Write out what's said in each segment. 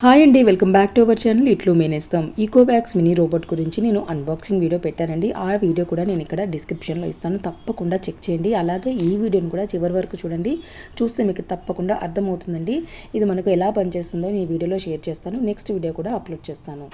Hi అండి, welcome back to our channel. ఇట్లు మేనేస్తాం. ఈకోవ్యాక్స్ mini robot గురించి నేను అన్బాక్సింగ్ వీడియో పెట్టానండి. ఆ వీడియో కూడా నేను ఇక్కడ డిస్క్రిప్షన్లో ఇస్తాను, తప్పకుండా చెక్ చేయండి. అలాగే ఈ వీడియోని కూడా చివరి వరకు చూడండి, చూస్తే మీకు తప్పకుండా అర్థమవుతుందండి. ఇది మనకు ఎలా పనిచేస్తుందో నేను ఈ వీడియోలో షేర్ చేస్తాను. నెక్స్ట్ వీడియో కూడా అప్లోడ్ చేస్తాను.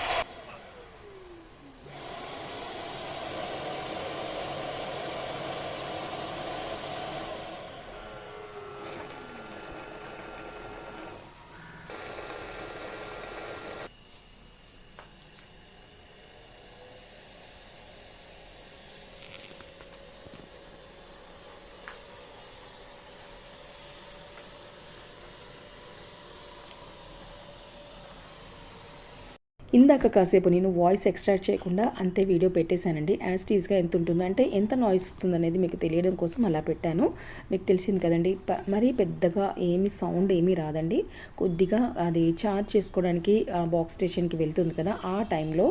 ఇందాక కాసేపు నేను వాయిస్ ఎక్స్ట్రాక్ట్ చేయకుండా అంతే వీడియో పెట్టేశానండి. యాజ్ టీజ్గా ఎంత ఉంటుందో, అంటే ఎంత నాయిస్ వస్తుంది అనేది మీకు తెలియడం కోసం అలా పెట్టాను. మీకు తెలిసింది కదండి, మరీ పెద్దగా ఏమి సౌండ్ ఏమీ రాదండి. కొద్దిగా అది ఛార్జ్ చేసుకోవడానికి బాక్స్ స్టేషన్కి వెళ్తుంది కదా, ఆ టైంలో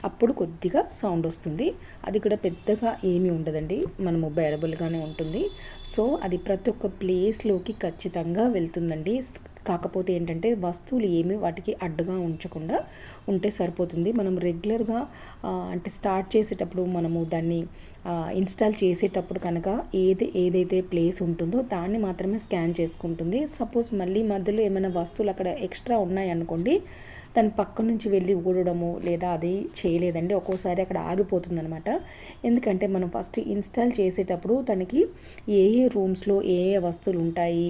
అప్పుడు కొద్దిగా సౌండ్ వస్తుంది. అది కూడా పెద్దగా ఏమీ ఉండదండి, మనము బేరబుల్గానే ఉంటుంది. సో అది ప్రతి ఒక్క ప్లేస్లోకి ఖచ్చితంగా వెళ్తుందండి. కాకపోతే ఏంటంటే వస్తువులు ఏమి వాటికి అడ్డుగా ఉంచకుండా ఉంటే సరిపోతుంది. మనం రెగ్యులర్గా అంటే స్టార్ట్ చేసేటప్పుడు మనము దాన్ని ఇన్స్టాల్ చేసేటప్పుడు కనుక ఏదైతే ప్లేస్ ఉంటుందో దాన్ని మాత్రమే స్కాన్ చేసుకుంటుంది. సపోజ్ మళ్ళీ మధ్యలో ఏమైనా వస్తువులు అక్కడ ఎక్స్ట్రా ఉన్నాయనుకోండి, దాని పక్క నుంచి వెళ్ళి ఊడడము లేదా అది చేయలేదండి, ఒక్కోసారి అక్కడ ఆగిపోతుంది అనమాట. ఎందుకంటే మనం ఫస్ట్ ఇన్స్టాల్ చేసేటప్పుడు తనకి ఏ రూమ్స్లో ఏ వస్తువులు ఉంటాయి,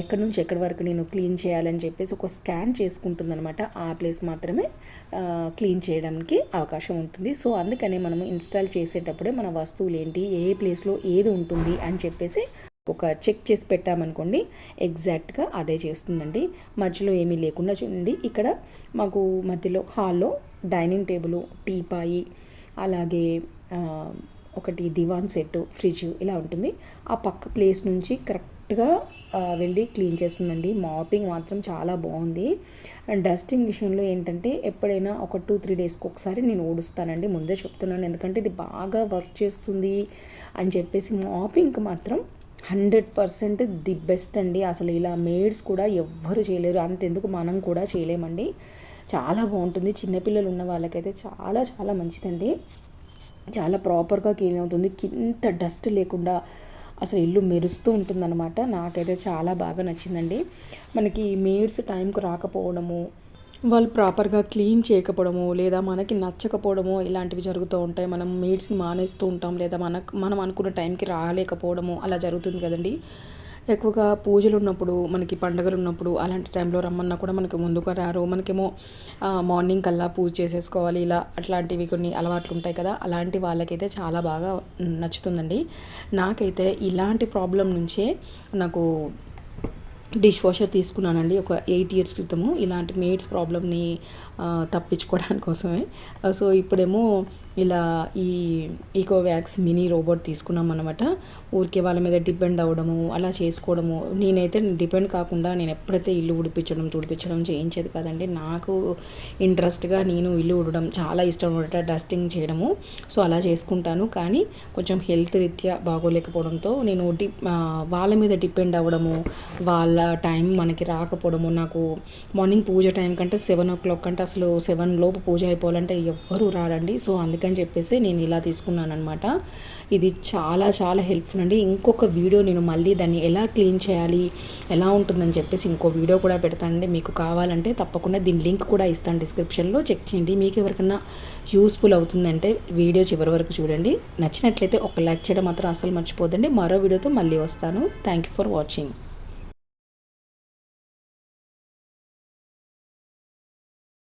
ఎక్కడి నుంచి ఎక్కడి వరకు నేను క్లీన్ చేయాలని చెప్పేసి ఒక స్కాన్ చేసుకుంటుంది అనమాట. ఆ ప్లేస్ మాత్రమే క్లీన్ చేయడానికి అవకాశం ఉంటుంది. సో అందుకనే మనం ఇన్స్టాల్ చేసేటప్పుడే మన వస్తువులు ఏంటి, ఏ ప్లేస్లో ఏది ఉంటుంది అని చెప్పేసి ఒక చెక్ చేసి పెట్టామనుకోండి, ఎగ్జాక్ట్గా అదే చేస్తుందండి. మధ్యలో ఏమీ లేకుండా చూడండి, ఇక్కడ మాకు మధ్యలో హాల్లో డైనింగ్ టేబుల్, టీపాయి, అలాగే ఒకటి దివాన్ సెట్, ఫ్రిడ్జ్ ఇలా ఉంటుంది. ఆ పక్క ప్లేస్ నుంచి కరెక్ట్గా వెళ్ళి క్లీన్ చేస్తుందండి. మాపింగ్ మాత్రం చాలా బాగుంది. అండ్ డస్టింగ్ విషయంలో ఏంటంటే ఎప్పుడైనా ఒక 2-3 డేస్కి ఒకసారి నేను ఊడుస్తానండి, ముందే చెప్తున్నాను. ఎందుకంటే ఇది బాగా వర్క్ చేస్తుంది అని చెప్పేసి. మాపింగ్కి మాత్రం 100% ది బెస్ట్ అండి. అసలు ఇలా మేడ్స్ కూడా ఎవ్వరు చేయలేరు, అంతెందుకు మనం కూడా చేయలేమండి. చాలా బాగుంటుంది. చిన్నపిల్లలు ఉన్న వాళ్ళకైతే చాలా చాలా మంచిదండి. చాలా ప్రాపర్గా క్లీన్ అవుతుంది, కింద డస్ట్ లేకుండా అసలు ఇల్లు మెరుస్తూ ఉంటుందన్నమాట. నాకైతే చాలా బాగా నచ్చిందండి. మనకి మేడ్స్ టైంకు రాకపోవడము, వాళ్ళు ప్రాపర్గా క్లీన్ చేయకపోవడము, లేదా మనకి నచ్చకపోవడము, ఇలాంటివి జరుగుతూ ఉంటాయి. మనం మేడ్స్ని మానేస్తూ ఉంటాం, లేదా మనం అనుకున్న టైంకి రాలేకపోవడము అలా జరుగుతుంది కదండి. ఎక్కువగా పూజలు ఉన్నప్పుడు, మనకి పండుగలు ఉన్నప్పుడు అలాంటి టైంలో రమ్మన్నా కూడా మనకి ముందుగా రారు. మనకేమో మార్నింగ్ కల్లా పూజ చేసేసుకోవాలి, ఇలా అట్లాంటివి కొన్ని అలవాట్లు ఉంటాయి కదా. అలాంటి వాళ్ళకైతే చాలా బాగా నచ్చుతుందండి. నాకైతే ఇలాంటి ప్రాబ్లం నుంచే నాకు డిష్ వాషర్ తీసుకున్నానండి ఒక 8 years క్రితము, ఇలాంటి మేడ్స్ ప్రాబ్లమ్ని తప్పించుకోవడానికి కోసమే. సో ఇప్పుడేమో ఇలా ఈ ఈకోవ్యాక్స్ మినీ రోబోట్ తీసుకున్నాం అనమాట. ఊరికే వాళ్ళ మీద డిపెండ్ అవ్వడము అలా చేసుకోవడము, నేనైతే డిపెండ్ కాకుండా నేను ఎప్పుడైతే ఇల్లు తుడిపించడం చేయించేది కాదండి. నాకు ఇంట్రెస్ట్గా నేను ఇల్లు ఉడడం చాలా ఇష్టం అనమాట, డస్టింగ్ చేయడము. సో అలా చేసుకుంటాను. కానీ కొంచెం హెల్త్ రీత్యా బాగోలేకపోవడంతో నేను వాళ్ళ మీద డిపెండ్ అవ్వడము, వాళ్ళ టైం మనకి రాకపోవడము. నాకు మార్నింగ్ పూజ టైం కంటే 7 o'clock కంటే అసలు 7 లోపు పూజ అయిపోవాలంటే ఎవ్వరూ రారండి. సో అందుకని చెప్పేసి నేను ఇలా తీసుకున్నాను అనమాట. ఇది చాలా చాలా హెల్ప్ఫుల్ అండి. ఇంకొక వీడియో నేను మళ్ళీ దాన్ని ఎలా క్లీన్ చేయాలి, ఎలా ఉంటుందని చెప్పేసి ఇంకో వీడియో కూడా పెడతానండి. మీకు కావాలంటే తప్పకుండా దీని లింక్ కూడా ఇస్తాను డిస్క్రిప్షన్లో, చెక్ చేయండి. మీకు ఎవరికైనా యూస్ఫుల్ అవుతుందంటే వీడియో చివరి వరకు చూడండి. నచ్చినట్లయితే ఒక లైక్ చేయడం మాత్రం అసలు మర్చిపోదండి. మరో వీడియోతో మళ్ళీ వస్తాను. Thank you for watching.